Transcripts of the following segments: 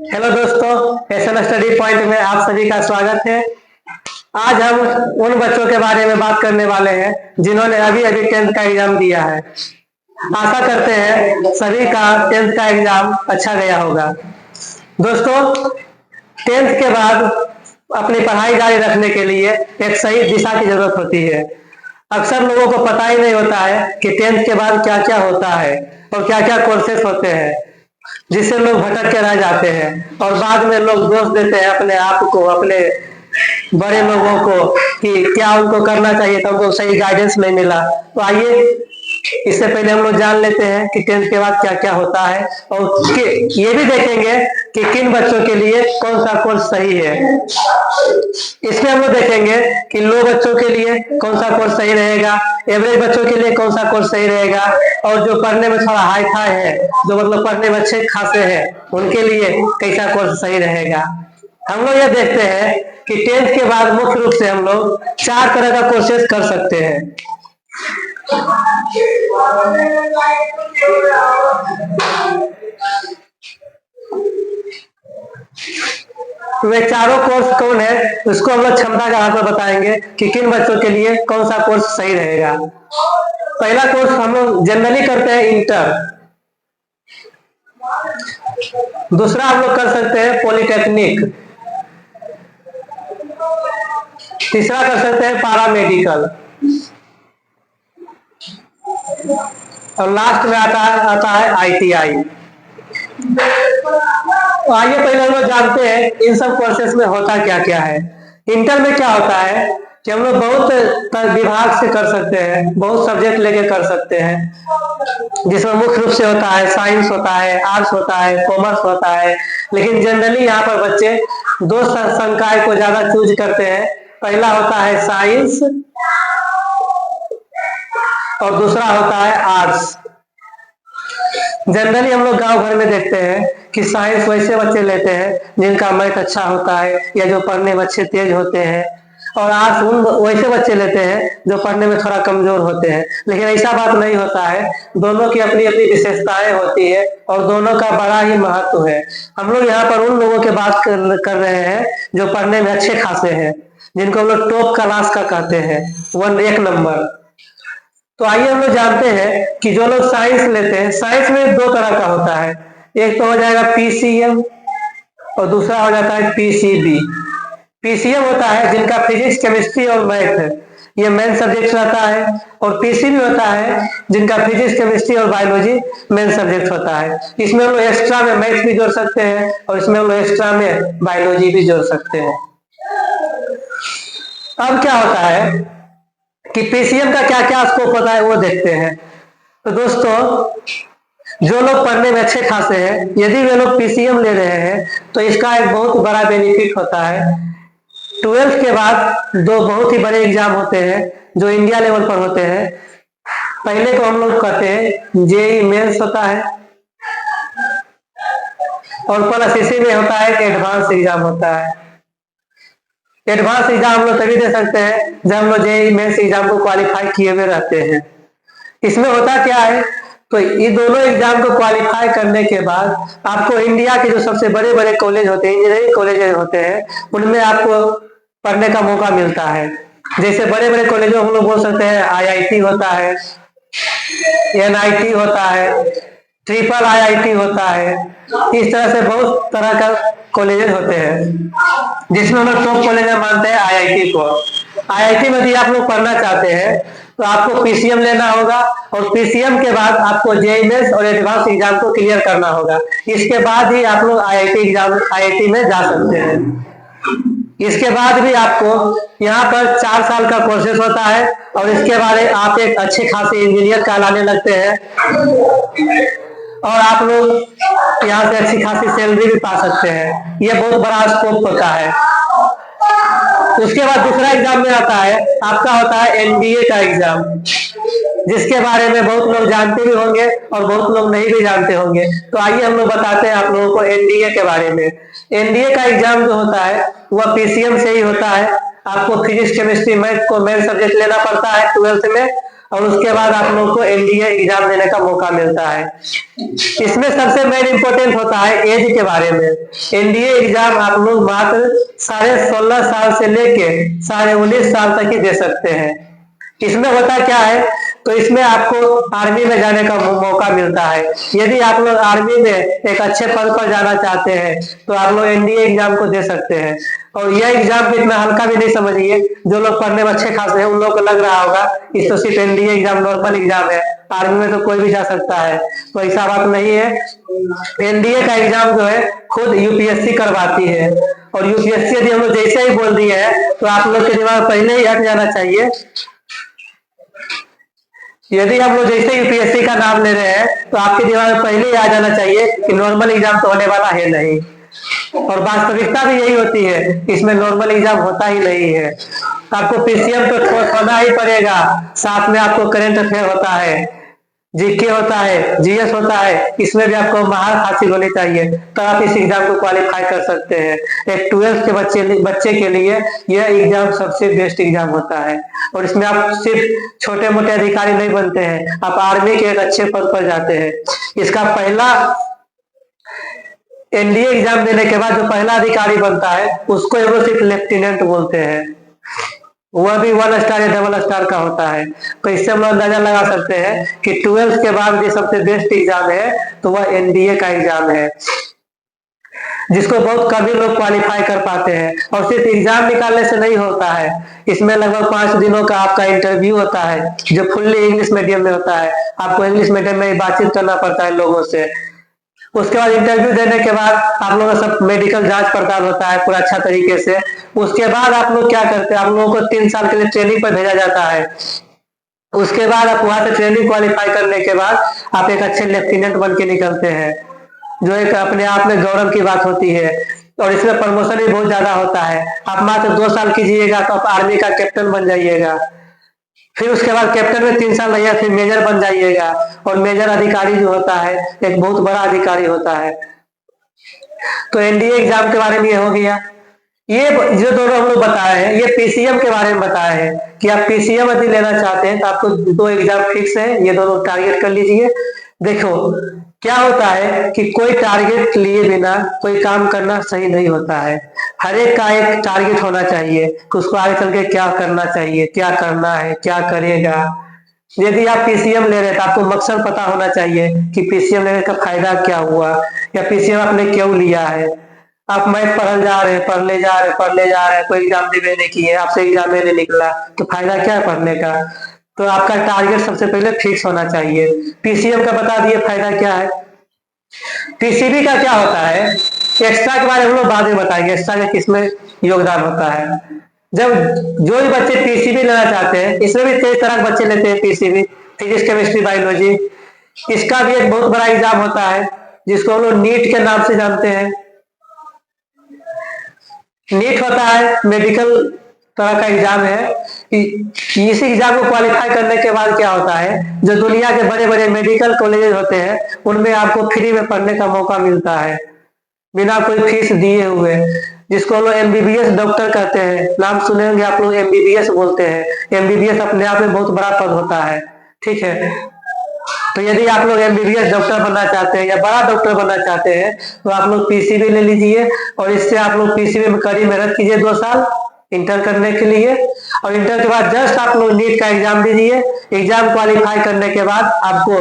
Hello दोस्तों, SN study point में आप सभी का स्वागत है। आज हम उन बच्चों के बारे में बात करने वाले हैं जिन्होंने अभी अभी टेंथ का एग्जाम दिया है। आशा करते हैं सभी का टेंथ का एग्जाम अच्छा गया होगा। दोस्तों, टेंथ के बाद अपनी पढ़ाई जारी रखने के लिए एक सही दिशा की जरूरत होती है। अक्सर लोगों को पता ही नहीं होता है कि टेंथ के बाद क्या क्या होता है और क्या क्या कोर्सेस होते हैं, जिससे लोग भटक के रह जाते हैं और बाद में लोग दोष देते हैं अपने आप को, अपने बड़े लोगों को कि क्या उनको करना चाहिए था, उनको सही गाइडेंस नहीं मिला। तो आइए इससे पहले हम लोग जान लेते हैं कि टेंथ के बाद क्या क्या होता है और ये भी देखेंगे कि किन बच्चों के लिए कौन सा कोर्स सही है। इसमें हम लोग देखेंगे कि लो बच्चों के लिए कौन सा कोर्स सही रहेगा, एवरेज बच्चों के लिए कौन सा कोर्स सही रहेगा, और जो पढ़ने में थोड़ा हाई फाई है, जो मतलब पढ़ने में अच्छे खासे हैं, उनके लिए कैसा कोर्स सही रहेगा। हम लोग यह देखते हैं कि टेंथ के बाद मुख्य रूप से हम लोग 4 तरह का कोर्सेज कर सकते हैं। वे चारों कोर्स कौन है, उसको हम लोग क्षमता के आधार पर बताएंगे कि किन बच्चों के लिए कौन सा कोर्स सही रहेगा। पहला कोर्स हम लोग जनरली करते हैं इंटर। दूसरा हम लोग कर सकते हैं पॉलिटेक्निक। तीसरा कर सकते हैं पैरामेडिकल। और लास्ट में आता है आईटीआई। तो आइए पहले हम लोग जानते हैं इन सब कोर्सेस में होता क्या क्या है। इंटर में क्या होता है कि हम लोग बहुत विभाग से कर सकते हैं, बहुत सब्जेक्ट लेके कर सकते हैं, जिसमें मुख्य रूप से होता है साइंस होता है, आर्ट्स होता है, कॉमर्स होता है। लेकिन जनरली यहाँ पर बच्चे 2 संकाय को ज्यादा चूज करते हैं। पहला होता है साइंस और दूसरा होता है आर्ट्स। जनरली हम लोग गांव घर में देखते हैं कि साइंस वैसे बच्चे लेते हैं जिनका मैथ अच्छा होता है या जो पढ़ने में अच्छे तेज होते हैं, और आर्ट्स उन वैसे बच्चे लेते हैं जो पढ़ने में थोड़ा कमजोर होते हैं। लेकिन ऐसा बात नहीं होता है, दोनों की अपनी अपनी विशेषताएं होती है और दोनों का बड़ा ही महत्व है। हम लोग यहाँ पर उन लोगों की बात कर रहे हैं जो पढ़ने में अच्छे खासे हैं, जिनको हम लोग टॉप क्लास का कहते हैं, 1 नंबर। तो आइए हम लोग जानते हैं कि जो लोग साइंस लेते हैं, साइंस में 2 तरह का होता है। एक तो हो जाएगा पीसीएम और दूसरा हो जाता है पीसीबी। पीसीएम होता है जिनका फिजिक्स, केमिस्ट्री और मैथ है, ये मेन सब्जेक्ट रहता है। और पीसीबी होता है जिनका फिजिक्स, केमिस्ट्री और बायोलॉजी मेन सब्जेक्ट होता है। इसमें हम लोग एक्स्ट्रा में मैथ भी जोड़ सकते हैं और इसमें हम लोग एक्स्ट्रा में बायोलॉजी भी जोड़ सकते हैं। अब क्या होता है कि पीसीएम का क्या क्या स्कोप होता है वो देखते हैं। तो दोस्तों, जो लोग पढ़ने में अच्छे खासे हैं, यदि वे लोग पीसीएम ले रहे हैं तो इसका एक बहुत बड़ा बेनिफिट होता है। 12th के बाद 2 बहुत ही बड़े एग्जाम होते हैं जो इंडिया लेवल पर होते हैं। पहले को हम लोग कहते हैं जेई मेंस होता है, और प्लस इसी में होता है कि एडवांस एग्जाम होता है। एडवांस एग्जाम हम लोग तभी दे सकते हैं जब हम लोग जेई मेंस एग्जाम को क्वालिफाई किए हुए रहते हैं। इसमें होता क्या है, तो ये दोनों एग्जाम को क्वालिफाई करने के बाद आपको इंडिया के जो सबसे बड़े बड़े कॉलेज होते हैं, इंजीनियरिंग कॉलेज होते हैं, उनमें आपको पढ़ने का मौका मिलता है। जैसे बड़े बड़े कॉलेजों हम लोग बोल सकते हैं आईआईटी होता है, एनआईटी होता है, ट्रिपल आईआईटी होता है। इस तरह से बहुत तरह का कॉलेज होते हैं जिसमें हम लोग टॉप कॉलेज में मानते हैं आईआईटी को। आईआईटी में यदि आप लोग पढ़ना चाहते हैं तो आपको पीसीएम लेना होगा, और पीसीएम के बाद आपको जेईई मेंस और एडवांस एग्जाम को क्लियर करना होगा। इसके बाद ही आप लोग आईआईटी में जा सकते हैं। इसके बाद भी आपको यहाँ पर 4 साल का कोर्सेस होता है और इसके बाद आप एक अच्छे खासे इंजीनियर कहलाने लगते हैं, और आप लोग यहाँ से अच्छी खासी सैलरी भी पा सकते हैं। ये बहुत बड़ा स्कोप होता है। उसके बाद दूसरा एग्जाम में आता है, आपका होता है एनडीए का एग्जाम, जिसके बारे में बहुत लोग जानते भी होंगे और बहुत लोग नहीं भी जानते होंगे। तो आइए हम लोग बताते हैं आप लोगों को एनडीए के बारे में। एनडीए का एग्जाम जो होता है वह पीसीएम से ही होता है। आपको फिजिक्स, केमिस्ट्री, मैथ को मेन सब्जेक्ट लेना पड़ता है 12th में, और उसके बाद आप लोग को एनडीए एग्जाम देने का मौका मिलता है। इसमें सबसे मेन इंपॉर्टेंट होता है एज के बारे में। एनडीए एग्जाम आप लोग मात्र 16.5 साल से लेके 19.5 साल तक ही दे सकते हैं। इसमें होता क्या है, तो इसमें आपको आर्मी में जाने का मौका मिलता है। यदि आप लोग आर्मी में एक अच्छे पद पर जाना चाहते हैं तो आप लोग एनडीए एग्जाम को दे सकते हैं। और यह एग्जाम को इतना हल्का भी नहीं समझिए। जो लोग पढ़ने में अच्छे खासे हैं उन लोगों को लग रहा होगा इस तो सिर्फ एनडीए एग्जाम नॉर्मल एग्जाम है, आर्मी में तो कोई भी जा सकता है, तो ऐसा बात नहीं है। एनडीए का एग्जाम जो है खुद यूपीएससी करवाती है। और यूपीएससी यदि हम लोग जैसे ही बोल दिए हैं तो आप लोग के दिमाग पहले ही हट जाना चाहिए। यदि हम लोग जैसे यूपीएससी का नाम ले रहे हैं तो आपके दिमाग में पहले ही आ जाना चाहिए कि नॉर्मल एग्जाम तो होने वाला है नहीं। और वास्तविकता भी यही होती है, इसमें नॉर्मल एग्जाम होता ही नहीं है। आपको पीसीएम तो होना ही पड़ेगा, साथ में आपको करंट अफेयर होता है, जीके होता है, जीएस होता है, इसमें भी आपको महारत हासिल होनी चाहिए तो आप इस एग्जाम को क्वालिफाई कर सकते हैं। एक 12th के बच्चे के लिए यह एग्जाम सबसे बेस्ट एग्जाम होता है। और इसमें आप सिर्फ छोटे मोटे अधिकारी नहीं बनते हैं, आप आर्मी के एक अच्छे पद पर जाते हैं। इसका पहला एनडीए एग्जाम देने के बाद जो पहला अधिकारी बनता है उसको एवं सिर्फ लेफ्टिनेंट बोलते हैं, वह भी 1 स्टार या डबल स्टार का होता है। तो इससे हम लोग अंदाजा लगा सकते हैं कि 12th के बाद जो सबसे बेस्ट एग्जाम है तो वह एनडीए का एग्जाम है, जिसको बहुत कम ही लोग क्वालिफाई कर पाते हैं। और सिर्फ एग्जाम निकालने से नहीं होता है, इसमें लगभग 5 दिनों का आपका इंटरव्यू होता है जो फुल्ली इंग्लिश मीडियम में होता है। आपको इंग्लिश मीडियम में बातचीत करना पड़ता है लोगों से। उसके बाद इंटरव्यू देने के बाद आप लोगों का सब मेडिकल जांच पड़ताल होता है पूरा अच्छा तरीके से। उसके बाद आप लोग क्या करते हैं, आप लोगों को 3 साल के लिए ट्रेनिंग पर भेजा जाता है। उसके बाद आप वहां से ट्रेनिंग क्वालिफाई करने के बाद आप एक अच्छे लेफ्टिनेंट बन के निकलते हैं, जो एक अपने आप में गौरव की बात होती है। और इसमें प्रमोशन भी बहुत ज्यादा होता है। आप मात्र 2 साल कीजिएगा तो आप आर्मी का कैप्टन बन जाइएगा, फिर उसके बाद कैप्टन में 3 साल रहिए, फिर मेजर बन जाइएगा। और मेजर अधिकारी जो होता है एक बहुत बड़ा अधिकारी होता है। तो एनडीए एग्जाम के बारे में ये हो गया। ये जो दोनों हम लोग बताए हैं ये पीसीएम के बारे में बताए हैं कि आप पीसीएम यदि लेना चाहते हैं तो आपको 2 एग्जाम फिक्स है, ये दोनों टारगेट कर लीजिए। देखो क्या होता है कि कोई टारगेट लिए बिना कोई काम करना सही नहीं होता है। हर एक का एक टारगेट होना चाहिए कि उसको आगे चल के क्या करना चाहिए, क्या करना है, क्या करेगा। यदि आप पीसीएम ले रहे हैं तो आपको मकसद पता होना चाहिए कि पीसीएम लेने का फायदा क्या हुआ या पीसीएम आपने क्यों लिया है। आप मैथ पढ़ने जा रहे हैं, पढ़ने जा रहे हैं, कोई एग्जाम देने नहीं किए, आपसे एग्जाम नहीं निकला तो फायदा क्या है पढ़ने का। तो आपका टारगेट सबसे पहले फिक्स होना चाहिए। पीसीएम का बता दिए फायदा क्या है। पीसीबी का क्या होता है, एक्स्ट्रा के बारे में हम लोग बाद में बताएंगे, एक्स्ट्रा का किसमें योगदान होता है। जब जो भी बच्चे पीसीबी लेना चाहते हैं, इसमें भी कई तरह के बच्चे लेते हैं पीसीबी, फिजिक्स केमिस्ट्री बायोलॉजी। इसका भी एक बहुत बड़ा एग्जाम होता है जिसको हम लोग नीट के नाम से जानते हैं। नीट होता है मेडिकल तरह का एग्जाम है। इस एग्जाम को क्वालिफाई करने के बाद क्या होता है, जो दुनिया के बड़े बड़े मेडिकल कॉलेजेस होते हैं उनमें आपको फ्री में पढ़ने का मौका मिलता है बिना कोई फीस दिए हुए, जिसको हम लोग एमबीबीएस डॉक्टर कहते हैं। नाम सुने होंगे आप लोग, एमबीबीएस बोलते हैं। एमबीबीएस अपने आप में बहुत बड़ा पद होता है, ठीक है। तो यदि आप लोग एमबीबीएस डॉक्टर बनना चाहते हैं या बड़ा डॉक्टर बनना चाहते हैं तो आप लोग पीसीबी ले लीजिए। और इससे आप लोग पीसीबी में कड़ी मेहनत कीजिए 2 साल इंटर करने के लिए। और इंटर के बाद जस्ट आप लोग नीट का एग्जाम दीजिए। एग्जाम क्वालिफाई करने के बाद आपको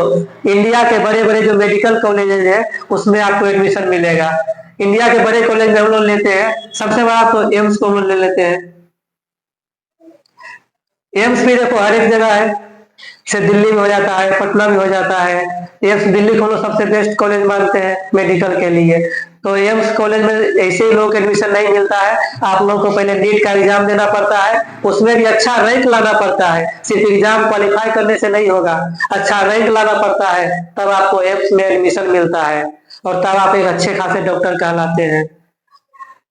इंडिया के बड़े बड़े जो मेडिकल कॉलेजेस है उसमें आपको एडमिशन मिलेगा। इंडिया के बड़े कॉलेज में हम लोग लेते हैं, सबसे बड़ा तो एम्स को हम लोग ले लेते हैं। एम्स भी देखो हर एक जगह है, जैसे दिल्ली में हो जाता है, पटना में हो जाता है। एम्स दिल्ली को लोग सबसे बेस्ट कॉलेज मानते हैं मेडिकल के लिए। तो एम्स कॉलेज में ऐसे ही लोग एडमिशन नहीं मिलता है, आप लोगों को पहले नीट का एग्जाम देना पड़ता है, उसमें भी अच्छा रैंक लाना पड़ता है। सिर्फ एग्जाम क्वालिफाई करने से नहीं होगा, अच्छा रैंक लाना पड़ता है, तब आपको एम्स में एडमिशन मिलता है और तब आप एक अच्छे खासे डॉक्टर कहलाते हैं।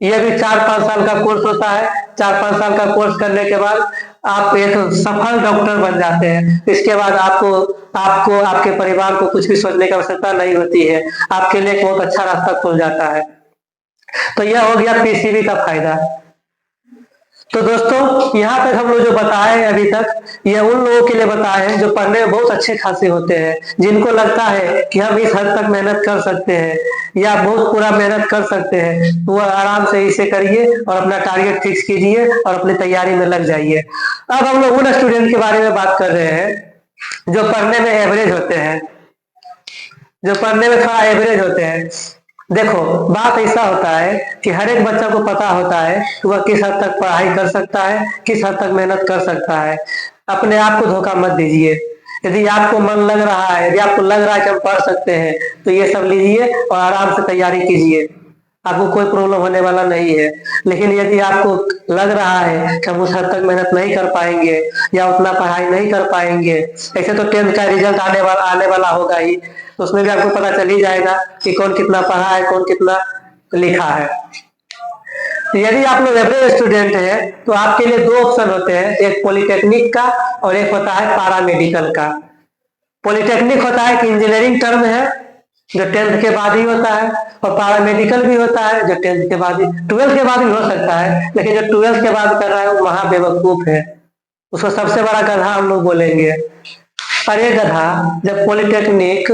यह भी 4-5 साल का कोर्स होता है। 4-5 साल का कोर्स करने के बाद आप एक सफल डॉक्टर बन जाते हैं। इसके बाद आपको आपको आपके परिवार को कुछ भी सोचने की आवश्यकता नहीं होती है, आपके लिए एक बहुत अच्छा रास्ता खुल जाता है। तो यह हो गया पीसीबी का फायदा। तो दोस्तों यहाँ तक हम लोग जो बताए अभी तक, ये उन लोगों के लिए बताए हैं जो पढ़ने में बहुत अच्छे खासे होते हैं, जिनको लगता है कि हम इस हद तक मेहनत कर सकते हैं या बहुत पूरा मेहनत कर सकते हैं, तो वह आराम से इसे करिए और अपना टारगेट फिक्स कीजिए और अपनी तैयारी में लग जाइए। अब हम लोग उन स्टूडेंट के बारे में बात कर रहे हैं जो पढ़ने में एवरेज होते हैं, जो पढ़ने में थोड़ा एवरेज होते हैं। देखो, बात ऐसा होता है कि हर एक बच्चा को पता होता है कि वह किस हद तक पढ़ाई कर सकता है, किस हद तक मेहनत कर सकता है। अपने आप को धोखा मत दीजिए। यदि आपको मन लग रहा है, यदि आपको लग रहा है कि हम पढ़ सकते हैं, तो ये सब लीजिए और आराम से तैयारी कीजिए, आपको कोई प्रॉब्लम होने वाला नहीं है। लेकिन यदि आपको लग रहा है कि हम उस हद तक मेहनत नहीं कर पाएंगे या उतना पढ़ाई नहीं कर पाएंगे, ऐसे तो 10th का रिजल्ट आने वाला होगा ही, तो उसमें भी आपको पता चल ही जाएगा कि कौन कितना पढ़ा है, कौन कितना लिखा है। तो यदि आप लोग एवरेज स्टूडेंट है तो आपके लिए दो ऑप्शन होते हैं, एक पॉलिटेक्निक का और एक होता है पारा मेडिकल का। पॉलिटेक्निक होता है कि इंजीनियरिंग टर्म है जो 10th के बाद ही होता है, और पारा मेडिकल भी होता है जो 10th के बाद ही, 12th के बाद भी हो सकता है, लेकिन जो 12th के बाद कर रहा है वो महा बेवकूफ है, उसको सबसे बड़ा गधा हम लोग बोलेंगे। अरे गधा, जब पॉलिटेक्निक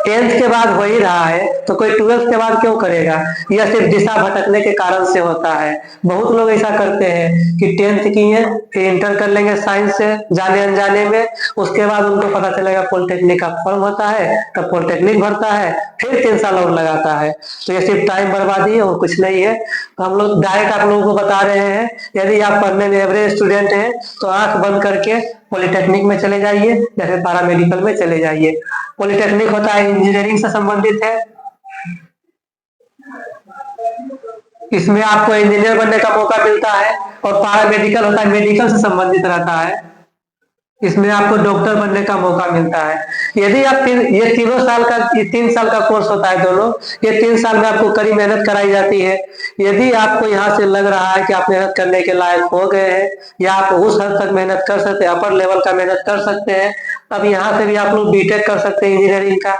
10th के बाद हो ही रहा है तो कोई 12th के बाद क्यों करेगा? यह सिर्फ दिशा भटकने के कारण से होता है। बहुत लोग ऐसा करते हैं कि 10th किए फिर इंटर कर लेंगे साइंस से जाने अनजाने में, उसके बाद उनको पता चलेगा पॉलिटेक्निक का फॉर्म होता है, तब पॉलिटेक्निक भरता है, फिर 3 साल और लगाता है, तो ये सिर्फ टाइम बर्बादी है और कुछ नहीं है। तो हम लोग डायरेक्ट आप लोगों को बता रहे हैं, यदि आप पढ़ने में एवरेज स्टूडेंट हैं तो आंख बंद करके पॉलिटेक्निक में चले जाइए या फिर पारा मेडिकल में चले जाइए। पॉलिटेक्निक होता है इंजीनियरिंग से संबंधित है, इसमें आपको इंजीनियर बनने का मौका मिलता है, और पारा मेडिकल होता है मेडिकल से संबंधित रहता है, इसमें आपको डॉक्टर बनने का मौका मिलता है। यदि आप ये 3 साल का कोर्स होता है दोनों, ये 3 साल में आपको कड़ी मेहनत कराई जाती है। यदि आपको यहाँ से लग रहा है कि आप मेहनत करने के लायक हो गए हैं या आप उस हद तक मेहनत कर सकते हैं, अपर लेवल का मेहनत कर सकते हैं, तब यहाँ से भी आप लोग बीटेक कर सकते हैं इंजीनियरिंग का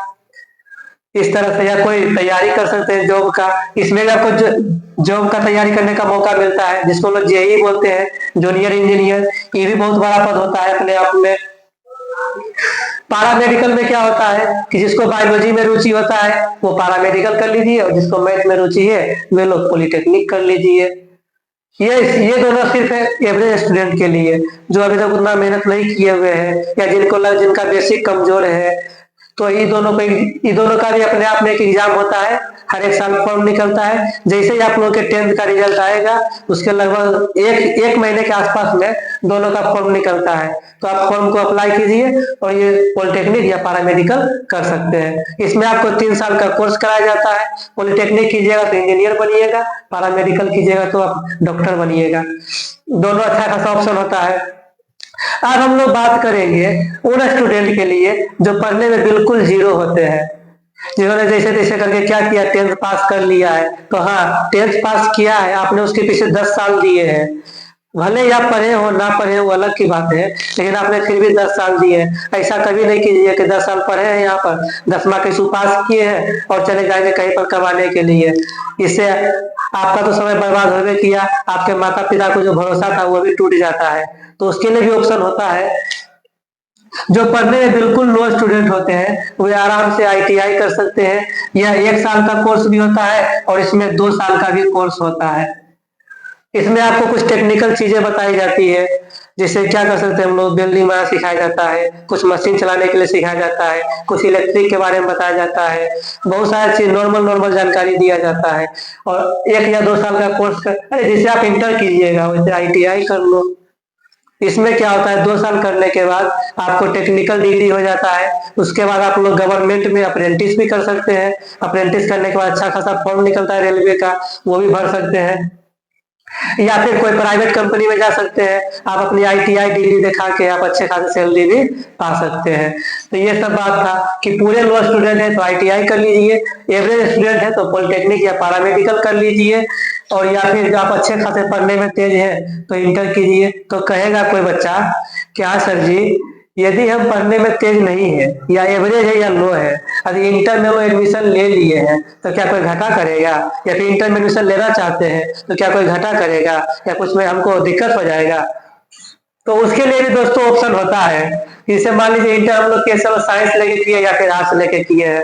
इस तरह से, या कोई तैयारी कर सकते हैं जॉब का, इसमें भी आपको जॉब का तैयारी करने का मौका मिलता है, जिसको लोग जेई बोलते हैं, जूनियर इंजीनियर। ये भी बहुत बड़ा पद होता है अपने आप में। पारा मेडिकल में क्या होता है कि जिसको बायोलॉजी में रुचि होता है वो पारा मेडिकल कर लीजिए, और जिसको मैथ में रुचि है वे लोग पॉलिटेक्निक कर लीजिए। ये दोनों सिर्फ है एवरेज स्टूडेंट के लिए, जो अभी तक उतना मेहनत नहीं किए हुए हैं या जिनका बेसिक कमजोर है। तो ये दोनों का भी अपने आप में एक एग्जाम होता है, हर एक साल फॉर्म निकलता है। जैसे ही आप लोगों के 10th का रिजल्ट आएगा उसके लगभग एक महीने के आसपास में दोनों का फॉर्म निकलता है, तो आप फॉर्म को अप्लाई कीजिए और ये पॉलिटेक्निक या पारामेडिकल कर सकते हैं। इसमें आपको 3 साल का कोर्स कराया जाता है। पॉलिटेक्निक कीजिएगा तो इंजीनियर बनिएगा, पारामेडिकल कीजिएगा तो आप डॉक्टर बनिएगा। दोनों अच्छा खासा ऑप्शन होता है। आज हम लोग बात करेंगे उन स्टूडेंट के लिए जो पढ़ने में बिल्कुल जीरो होते हैं, जिन्होंने जैसे तैसे करके क्या किया, 10th पास कर लिया है। तो हाँ, 10th पास किया है आपने, उसके पीछे 10 साल दिए हैं, भले ही आप पढ़े हो ना पढ़े हो अलग की बात है, लेकिन आपने फिर भी 10 साल दिए हैं। ऐसा कभी नहीं कीजिए कि 10 साल पढ़े हैं, यहाँ पर 10वां के पास किए हैं और चले जाएंगे कहीं पर कमाने के लिए। इससे आपका तो समय बर्बाद हो गया किया, आपके माता पिता को जो भरोसा था वो भी टूट जाता है। तो उसके लिए भी ऑप्शन होता है। जो पढ़ने में बिल्कुल लो स्टूडेंट होते हैं वे आराम से आईटीआई कर सकते हैं। यह 1 साल का कोर्स भी होता है और इसमें 2 साल का भी कोर्स होता है। इसमें आपको कुछ टेक्निकल चीजें बताई जाती है, जैसे क्या कर सकते हैं हम लोग, वेल्डिंग बनाना सिखाया जाता है, कुछ मशीन चलाने के लिए सिखाया जाता है, कुछ इलेक्ट्रिक के बारे में बताया जाता है, बहुत सारी चीज नॉर्मल जानकारी दिया जाता है। और 1 या 2 साल का कोर्स जैसे आप इंटर कीजिएगा वैसे आईटीआई कर लो। इसमें क्या होता है, 2 साल करने के बाद आपको टेक्निकल डिग्री हो जाता है। उसके बाद आप लोग गवर्नमेंट में अप्रेंटिस भी कर सकते हैं। अप्रेंटिस करने के बाद अच्छा खासा फॉर्म निकलता है रेलवे का, वो भी भर सकते हैं, या फिर कोई प्राइवेट कंपनी में जा सकते हैं। आप अपनी आईटीआई डिग्री दिखा के आप अच्छे खासे सैलरी भी पा सकते हैं। तो ये सब बात था कि पूरे लो स्टूडेंट है तो आईटीआई कर लीजिए, एवरेज स्टूडेंट है तो पॉलिटेक्निक या पारामेडिकल कर लीजिए, और या फिर जो आप अच्छे खासे पढ़ने में तेज है तो इंटर कीजिए। तो कहेगा कोई बच्चा क्या सर जी यदि हम पढ़ने में तेज नहीं है या एवरेज है या लो है, यदि इंटर में वो एडमिशन ले लिए हैं तो क्या कोई घाटा करेगा, या फिर इंटर में एडमिशन लेना चाहते हैं तो क्या कोई घाटा करेगा या कुछ में हमको दिक्कत हो जाएगा। तो उसके लिए भी दोस्तों ऑप्शन होता है। जैसे मान लीजिए इंटर हम लोग केवल साइंस लेके किए या फिर आर्ट्स लेके किए हैं,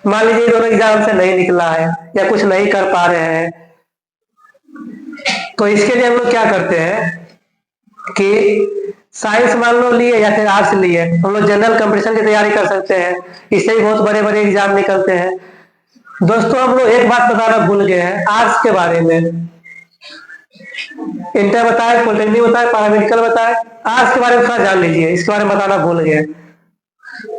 मान लीजिए दोनों एग्जाम से नहीं निकला है या कुछ नहीं कर पा रहे हैं, तो इसके लिए हम लोग क्या करते हैं कि साइंस मान लो लिए या फिर आर्ट्स लिए, हम लोग जनरल कंपटीशन की तैयारी कर सकते हैं। इससे भी बहुत बड़े बड़े एग्जाम निकलते हैं। दोस्तों हम लोग एक बात बताना भूल गए हैं आर्ट्स के बारे में। इंटर बताए, पॉलिटेक्निक बताए, पैरामेडिकल बताए, आर्ट्स के बारे में थोड़ा जान लीजिए, इसके बारे में बताना भूल गए।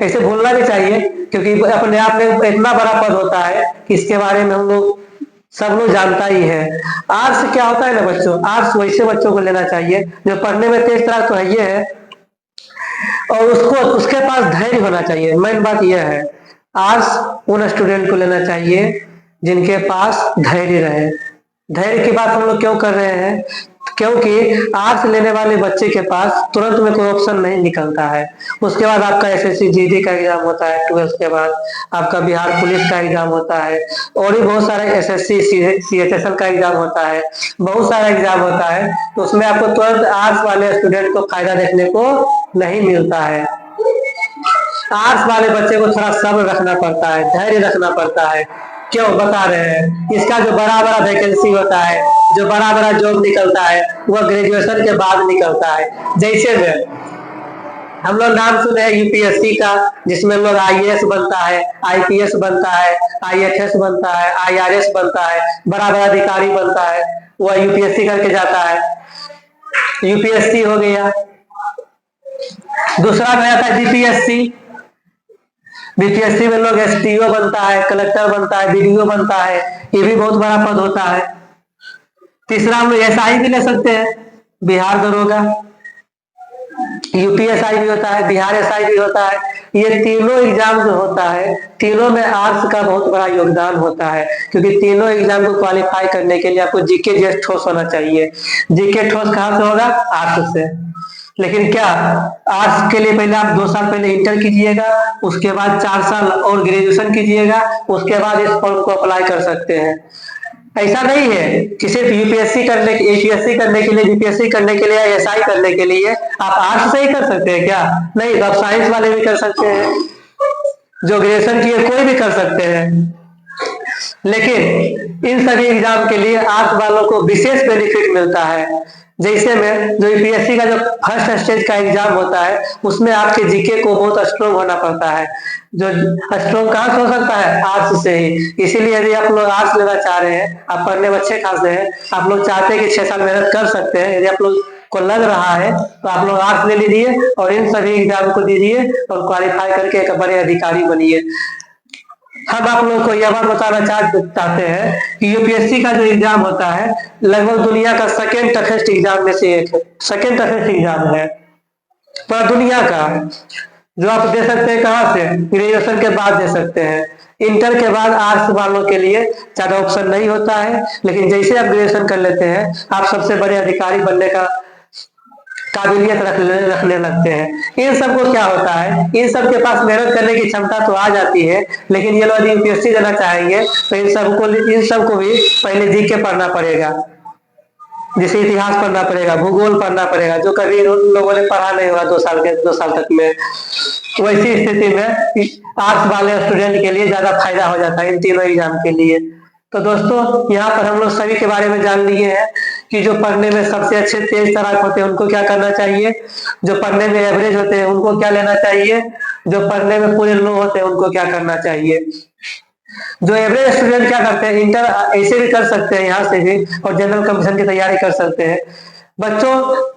ऐसे भूलना भी चाहिए क्योंकि अपने आप में इतना बड़ा पद होता है कि इसके बारे में हम लोग सब लोग जानता ही है। आर्ट्स क्या होता है ना बच्चों, आर्ट्स वैसे बच्चों को लेना चाहिए जो पढ़ने में तेज तरह तो है ये है, और उसके पास धैर्य होना चाहिए। मेन बात यह है, आर्ट्स उन स्टूडेंट को लेना चाहिए जिनके पास धैर्य रहे। धैर्य की बात हम लोग क्यों कर रहे हैं, क्योंकि आर्ट्स लेने वाले बच्चे के पास तुरंत में कोई ऑप्शन नहीं निकलता है। उसके बाद आपका एसएससी जीडी का एग्जाम होता है, 12th के बाद आपका बिहार पुलिस का एग्जाम होता है, और भी बहुत सारे एसएससी सीएचएसएल का एग्जाम होता है, बहुत सारा एग्जाम होता है। तो उसमें आपको तुरंत आर्ट्स वाले स्टूडेंट को फायदा देखने को नहीं मिलता है। आर्ट्स वाले बच्चे को थोड़ा सब्र रखना पड़ता है, धैर्य रखना पड़ता है। क्यों बता रहे हैं, इसका जो बड़ा बड़ा वैकेंसी होता है, जो बड़ा बड़ा जॉब निकलता है, वह ग्रेजुएशन के बाद निकलता है। जैसे में हम लोग नाम सुने हैं यूपीएससी का, जिसमें लोग आईएएस बनता है, आईपीएस बनता है, आईएफएस बनता है, आईआरएस बनता है, बड़ा बड़ा अधिकारी बनता है, वह यूपीएससी करके जाता है। यूपीएससी हो गया। दूसरा में आता है बीपीएससी। बीपीएससी में लोग एसटीओ बनता है, कलेक्टर बनता है, बीडीओ बनता है, ये भी बहुत बड़ा पद होता है। तीसरा हम लोग एसआई भी ले सकते हैं, बिहार दरोगा, यूपीएसआई भी होता है, बिहार एसआई भी होता है। ये तीनों एग्जाम जो होता है, तीनों में आर्ट्स का बहुत बड़ा योगदान होता है, क्योंकि तीनों एग्जाम को क्वालिफाई करने के लिए आपको जीके जैसे ठोस होना चाहिए। जीके ठोस कहाँ से होगा, आर्ट्स से। लेकिन क्या आर्ट्स के लिए पहले आप 2 साल पहले इंटर कीजिएगा, उसके बाद 4 साल और ग्रेजुएशन कीजिएगा, उसके बाद इस फॉर्म को अप्लाई कर सकते हैं। ऐसा नहीं है कि सिर्फ यूपीएससी करने एपीएससी करने के लिए, बीपीएससी करने के लिए या एसआई करने के लिए आप आर्ट्स से ही कर सकते हैं क्या? नहीं, तो आप साइंस वाले भी कर सकते हैं, जो ग्रेजुएशन किए कोई भी कर सकते हैं। लेकिन इन सभी एग्जाम के लिए आर्ट्स वालों को विशेष बेनिफिट मिलता है। जैसे में जो यूपीएससी का जो फर्स्ट स्टेज का एग्जाम होता है, उसमें आपके जीके को बहुत स्ट्रॉन्ग होना पड़ता है। जो स्ट्रॉन्ग कहाँ से हो सकता है, आर्ट्स से ही। इसीलिए यदि आप लोग आर्ट्स लेना चाह रहे हैं, आप पढ़ने में अच्छे खासे हैं, आप लोग चाहते हैं कि 6 साल मेहनत कर सकते हैं, यदि आप लोग को लग रहा है तो आप लोग आर्ट्स ले लीजिए और इन सभी एग्जाम को दीजिए और क्वालिफाई करके एक बड़े अधिकारी बनिए। हम आप लोगों को यह बात बताना चाहते हैं कि यूपीएससी का जो एग्जाम होता है, लगभग दुनिया का सेकेंड टफेस्ट एग्जाम में से एक है। सेकेंड टफेस्ट एग्जाम है पूरा दुनिया का, जो आप दे सकते हैं कहाँ से, ग्रेजुएशन के बाद दे सकते हैं। इंटर के बाद आर्ट्स वालों के लिए ज्यादा ऑप्शन नहीं होता है, लेकिन जैसे आप ग्रेजुएशन कर लेते हैं, आप सबसे बड़े अधिकारी बनने का काबिलियत रखने लगते हैं। इन सबको क्या होता है, इन सब के पास मेहनत करने की क्षमता तो आ जाती है, लेकिन ये लोग यूपीएससी देना चाहेंगे तो इन सबको भी पहले जीके पढ़ना पड़ेगा, जैसे इतिहास पढ़ना पड़ेगा, भूगोल पढ़ना पड़ेगा, जो कभी उन लोगों ने पढ़ा नहीं होगा 2 साल तक में। वैसी स्थिति में आर्ट्स वाले स्टूडेंट के लिए ज्यादा फायदा हो जाता है इन तीनों एग्जाम के लिए। तो दोस्तों यहाँ पर हम लोग सभी के बारे में जान लिए हैं कि जो पढ़ने में सबसे अच्छे तेज तराक होते हैं उनको क्या करना चाहिए, जो पढ़ने में एवरेज होते हैं उनको क्या लेना चाहिए, जो पढ़ने में पूरे लो होते हैं उनको क्या करना चाहिए। जो एवरेज स्टूडेंट क्या करते हैं, इंटर ऐसे भी कर सकते हैं यहाँ से भी, और जनरल कंपटीशन की तैयारी कर सकते हैं। बच्चों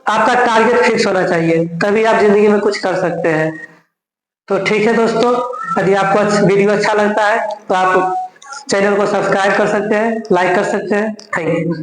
आपका टारगेट फिक्स होना चाहिए, तभी आप जिंदगी में कुछ कर सकते हैं। तो ठीक है दोस्तों, यदि आपको वीडियो अच्छा लगता है तो आप चैनल को सब्सक्राइब कर सकते हैं, लाइक कर सकते हैं। Thank you.